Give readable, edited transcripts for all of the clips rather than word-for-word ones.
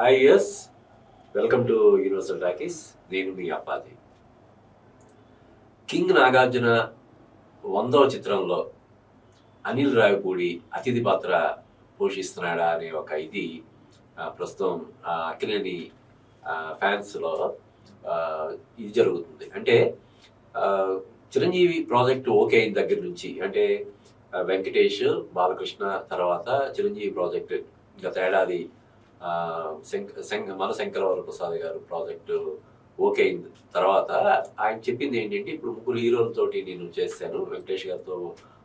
Is welcome to universal talkies. నేను మీ Appaji. King Nagarjuna 100వ చిత్రంలో అనిల్ రావిపూడి అతిథి పాత్ర పోషిస్తున్నాడా అనే ఒక ఇది ప్రస్తుతం అక్కినేని ఫ్యాన్స్లో ఇది జరుగుతుంది. అంటే చిరంజీవి ప్రాజెక్టు ఓకే అయిన దగ్గర నుంచి, అంటే వెంకటేష్ బాలకృష్ణ తర్వాత చిరంజీవి ప్రాజెక్టు గత ఏడాది మన శంకరవర ప్రసాద్ గారు ప్రాజెక్టు ఓకే అయిన తర్వాత ఆయన చెప్పింది ఏంటంటే, ఇప్పుడు 3 హీరోలతోటి నేను చేశాను. వెంకటేష్ గారితో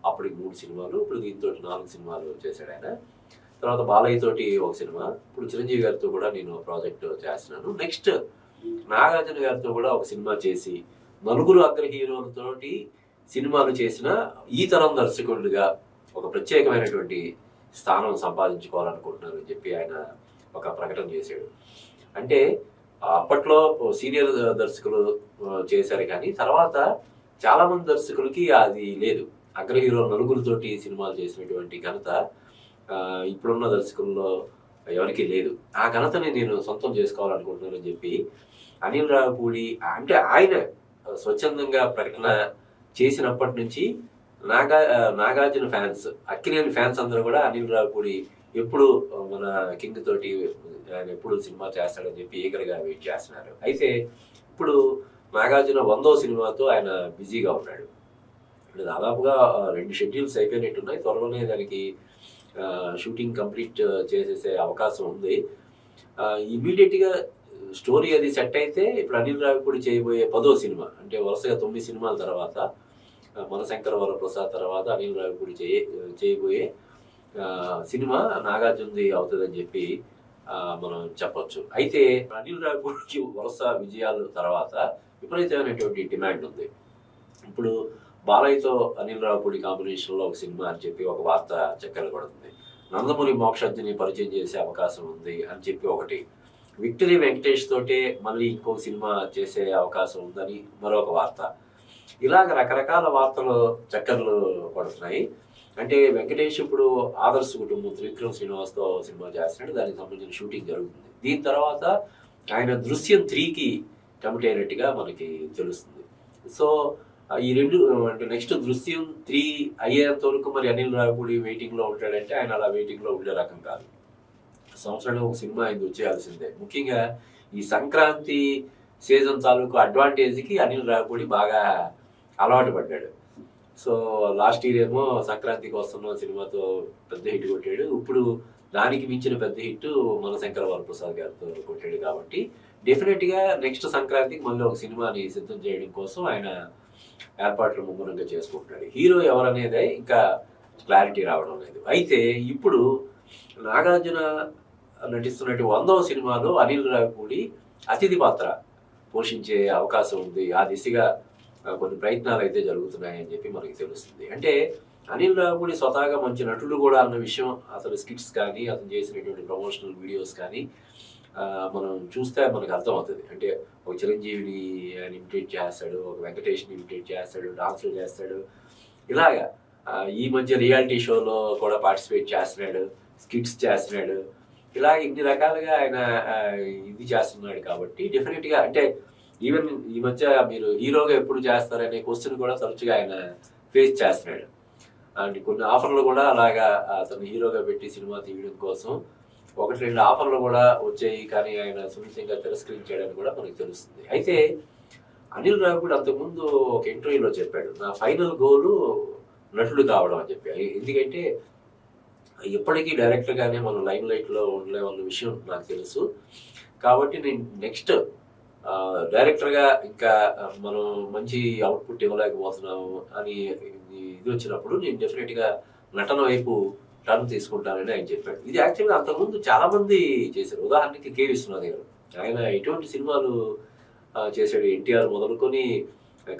అప్పటికి 3 సినిమాలు, ఇప్పుడు దీంతో 4 సినిమాలు చేశాడు ఆయన. తర్వాత బాలయ్య తోటి ఒక సినిమా, ఇప్పుడు చిరంజీవి గారితో కూడా నేను ప్రాజెక్ట్ చేస్తున్నాను. నెక్స్ట్ నాగార్జున గారితో కూడా ఒక సినిమా చేసి 4 అగ్ర హీరోలతోటి సినిమాలు చేసిన ఈ తరం దర్శకుడిగా ఒక ప్రత్యేకమైనటువంటి స్థానం సంపాదించుకోవాలనుకుంటున్నారు అని చెప్పి ఆయన ఒక ప్రకటన చేశాడు. అంటే అప్పట్లో సీనియర్ దర్శకులు చేశారు, కానీ తర్వాత చాలా మంది దర్శకులకి అది లేదు. అగ్ర హీరో 4 సినిమాలు చేసినటువంటి ఘనత ఇప్పుడున్న దర్శకుల్లో ఎవరికి లేదు. ఆ ఘనతని నేను సొంతం చేసుకోవాలనుకుంటున్నానని చెప్పి అనిల్ రావిపూడి, అంటే ఆయన స్వచ్ఛందంగా ప్రకటన చేసినప్పటి నుంచి నాగార్జున ఫ్యాన్స్, అక్కినేని ఫ్యాన్స్ అందరూ కూడా అనిల్ రావిపూడి ఎప్పుడు మన కింగ్ తోటి ఆయన ఎప్పుడు సినిమా చేస్తాడని చెప్పి ఈగర్గా వెయిట్ చేస్తున్నారు. అయితే ఇప్పుడు నాగార్జున 100వ సినిమాతో ఆయన బిజీగా ఉన్నాడు. దాదాపుగా 2 షెడ్యూల్స్ అయిపోయినట్టున్నాయి. త్వరలోనే దానికి షూటింగ్ కంప్లీట్ చేసేసే అవకాశం ఉంది. ఇమీడియట్గా స్టోరీ అది సెట్ అయితే ఇప్పుడు అనిల్ రావిపూడి చేయబోయే 10వ సినిమా, అంటే వరుసగా 9 సినిమాల తర్వాత మన శంకరవర ప్రసాద్ తర్వాత అనిల్ రావిపూడి చేయబోయే సినిమా నాగార్జునది అవుతుందని చెప్పి మనం చెప్పొచ్చు. అయితే అనిల్ రావిపూడికి వరుస విజయాల తర్వాత విపరీతమైనటువంటి డిమాండ్ ఉంది. ఇప్పుడు బాలయ్యతో అనిల్ రావిపూడి కాంబినేషన్లో ఒక సినిమా అని చెప్పి ఒక వార్త చక్కర్లు పడుతుంది. నందమూరి మోక్షజ్ఞని పరిచయం చేసే అవకాశం ఉంది అని చెప్పి ఒకటి, విక్టరీ వెంకటేష్ తోటే మళ్ళీ ఇంకో సినిమా చేసే అవకాశం ఉందని మరొక వార్త. ఇలాగ రకరకాల వార్తలు చక్కర్లు పడుతున్నాయి. అంటే వెంకటేష్ ఇప్పుడు ఆదర్శ కుటుంబం త్రివిక్రమ్ శ్రీనివాస్తో సినిమా చేస్తున్నాడు, దానికి సంబంధించిన షూటింగ్ జరుగుతుంది. దీని తర్వాత ఆయన దృశ్యం 3కి కమిట్ అయినట్టుగా మనకి తెలుస్తుంది. సో ఈ 2 అంటే నెక్స్ట్ దృశ్యం 3 అయ్యేంత వరకు మరి అనిల్ రావిపూడి వెయిటింగ్లో ఉంటాడంటే ఆయన అలా వెయిటింగ్లో ఉండే రకం కాదు. సంవత్సరంలో ఒక సినిమా ఆయన వచ్చేయాల్సిందే. ముఖ్యంగా ఈ సంక్రాంతి సీజన్ తాలూకు అడ్వాంటేజ్కి అనిల్ రావిపూడి బాగా అలవాటు పడ్డాడు. సో లాస్ట్ ఇయర్ ఏమో సంక్రాంతికి వస్తున్న సినిమాతో పెద్ద హిట్ కొట్టాడు. ఇప్పుడు దానికి మించిన పెద్ద హిట్ మన శంకరవర ప్రసాద్ గారితో కొట్టాడు. కాబట్టి డెఫినెట్గా నెక్స్ట్ సంక్రాంతికి మళ్ళీ ఒక సినిమాని సిద్ధం చేయడం కోసం ఆయన ఏర్పాట్లు ముమ్మరంగా చేసుకుంటున్నాడు. హీరో ఎవరనేదే ఇంకా క్లారిటీ రావడం లేదు. అయితే ఇప్పుడు నాగార్జున నటిస్తున్నట్టు 100వ సినిమాలో అనిల్ రావిపూడి అతిథి పాత్ర పోషించే అవకాశం ఉంది. ఆ దిశగా కొన్ని ప్రయత్నాలు అయితే జరుగుతున్నాయని చెప్పి మనకి తెలుస్తుంది. అంటే అనిల్ రావిపూడి స్వతహాగా మంచి నటుడు కూడా అన్న విషయం అతని స్కిట్స్ కానీ అతను చేసినటువంటి ప్రమోషనల్ వీడియోస్ కానీ మనం చూస్తే మనకు అర్థమవుతుంది. అంటే ఒక చిరంజీవిని ఆయన ఇమిటేట్ చేస్తాడు, ఒక వెంకటేష్ని ఇమిటేట్ చేస్తాడు, డాన్సులు చేస్తాడు. ఇలాగా ఈ మధ్య రియాలిటీ షోలో కూడా పార్టిసిపేట్ చేస్తున్నాడు, స్కిట్స్ చేస్తున్నాడు. ఇలా ఇన్ని రకాలుగా ఆయన ఇది చేస్తున్నాడు. కాబట్టి డెఫినెట్గా అంటే ఈవెన్ ఈ మధ్య మీరు హీరోగా ఎప్పుడు చేస్తారనే క్వశ్చన్ కూడా తరచుగా ఆయన ఫేస్ చేస్తున్నాడు. అండ్ కొన్ని ఆఫర్లు కూడా అలాగా అతను హీరోగా పెట్టి సినిమా తీయడం కోసం 1-2 ఆఫర్లు కూడా వచ్చాయి, కానీ ఆయన సున్నితంగా తిరస్కరించాడని కూడా మనకు తెలుస్తుంది. అయితే అనిల్ రావిపూడి అంతకుముందు ఒక ఇంటర్వ్యూలో చెప్పాడు, నా ఫైనల్ గోలు నటుడు కావడం అని చెప్పి. ఎందుకంటే ఎప్పటికీ డైరెక్టర్గానే మనం లైమ్ లైట్లో ఉండలేమన్న విషయం నాకు తెలుసు. కాబట్టి నేను నెక్స్ట్ డైరెక్టర్గా ఇంకా మనం మంచి అవుట్పుట్ ఇవ్వలేకపోతున్నాము అని ఇది వచ్చినప్పుడు నేను డెఫినెట్గా నటన వైపు టర్న్ తీసుకుంటానని ఆయన చెప్పాడు. ఇది యాక్చువల్గా అంతకుముందు చాలా మంది చేశారు. ఉదాహరణకి కె విశ్వనాథ్ గారు, ఆయన ఎటువంటి సినిమాలు చేశాడు. ఎన్టీఆర్ మొదలుకొని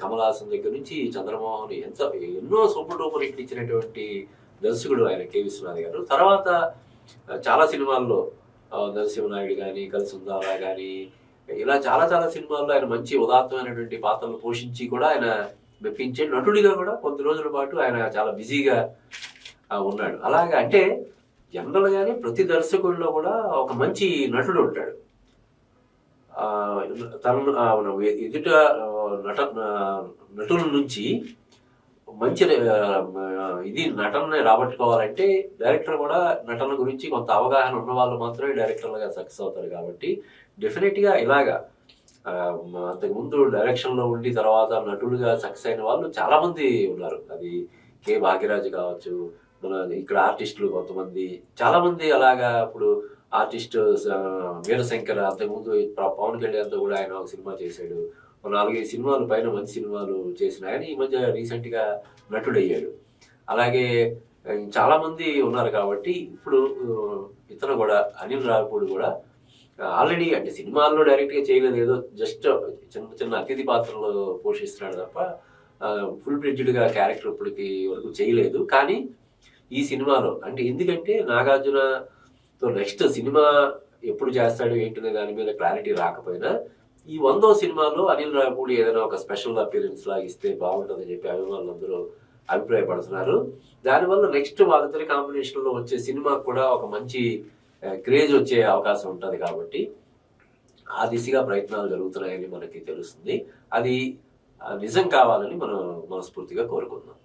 కమల్ హాసన్ దగ్గర నుంచి చంద్రమోహన్ ఎన్నో సూపర్ డూపర్ హిట్లు ఇచ్చినటువంటి దర్శకుడు ఆయన కె విశ్వనాథ్ గారు. తర్వాత చాలా సినిమాల్లో నరసింహనాయుడు కానీ, కలిసి ఉందాలా కానీ, ఇలా చాలా చాలా సినిమాల్లో ఆయన మంచి ఉదాత్తమైనటువంటి పాత్రలు పోషించి కూడా ఆయన మెప్పించే నటుడిగా కూడా కొద్ది రోజుల పాటు ఆయన చాలా బిజీగా ఉన్నాడు. అలాగా అంటే జనరల్ గానే ప్రతి దర్శకుడిలో కూడా ఒక మంచి నటుడు ఉంటాడు. ఆ, తను ఎదుట నట నటుల నుంచి మంచి ఇది నటనని రాబట్టుకోవాలంటే డైరెక్టర్ కూడా నటన గురించి కొంత అవగాహన ఉన్న వాళ్ళు మాత్రమే డైరెక్టర్లుగా సక్సెస్ అవుతారు. కాబట్టి డెఫినెట్గా ఇలాగా అంతకుముందు డైరెక్షన్లో ఉండి తర్వాత నటులుగా సక్సెస్ అయిన వాళ్ళు చాలా మంది ఉన్నారు. అది కె భాగ్యరాజు కావచ్చు, మన ఇక్కడ ఆర్టిస్టులు కొంతమంది చాలా మంది అలాగా. ఇప్పుడు ఆర్టిస్ట్ వీరశంకర్ అంతకుముందు పవన్ కళ్యాణ్తో కూడా ఆయన ఒక సినిమా చేశాడు. 4-5 సినిమాలు పైన మంచి సినిమాలు చేసిన ఆయన ఈ మధ్య రీసెంట్గా నటుడయ్యాడు. అలాగే చాలా మంది ఉన్నారు. కాబట్టి ఇప్పుడు ఇతను కూడా అనిల్ రావిపూడి కూడా ఆల్రెడీ అంటే సినిమాల్లో డైరెక్ట్గా చేయలేదు, ఏదో జస్ట్ చిన్న చిన్న అతిథి పాత్రలు పోషిస్తున్నాడు తప్ప ఫుల్ ఫ్లెడ్జ్డ్గా క్యారెక్టర్ ఇప్పటికి వరకు చేయలేదు. కానీ ఈ సినిమాలో అంటే ఎందుకంటే నాగార్జునతో నెక్స్ట్ సినిమా ఎప్పుడు చేస్తాడు ఏంటనే దాని మీద క్లారిటీ రాకపోయినా ఈ 100వ సినిమాలో అనిల్ రావిపూడి ఏదైనా ఒక స్పెషల్ అపీరెన్స్ లాగా ఇస్తే బాగుంటుందని చెప్పి అభిమానులందరూ అభిప్రాయపడుతున్నారు. దానివల్ల నెక్స్ట్ వాళ్ళిద్దరి కాంబినేషన్లో వచ్చే సినిమాకు కూడా ఒక మంచి క్రేజ్ వచ్చే అవకాశం ఉంటుంది. కాబట్టి ఆ దిశగా ప్రయత్నాలు జరుగుతున్నాయని మనకి తెలుస్తుంది. అది నిజం కావాలని మనం మనస్ఫూర్తిగా కోరుకుందాం.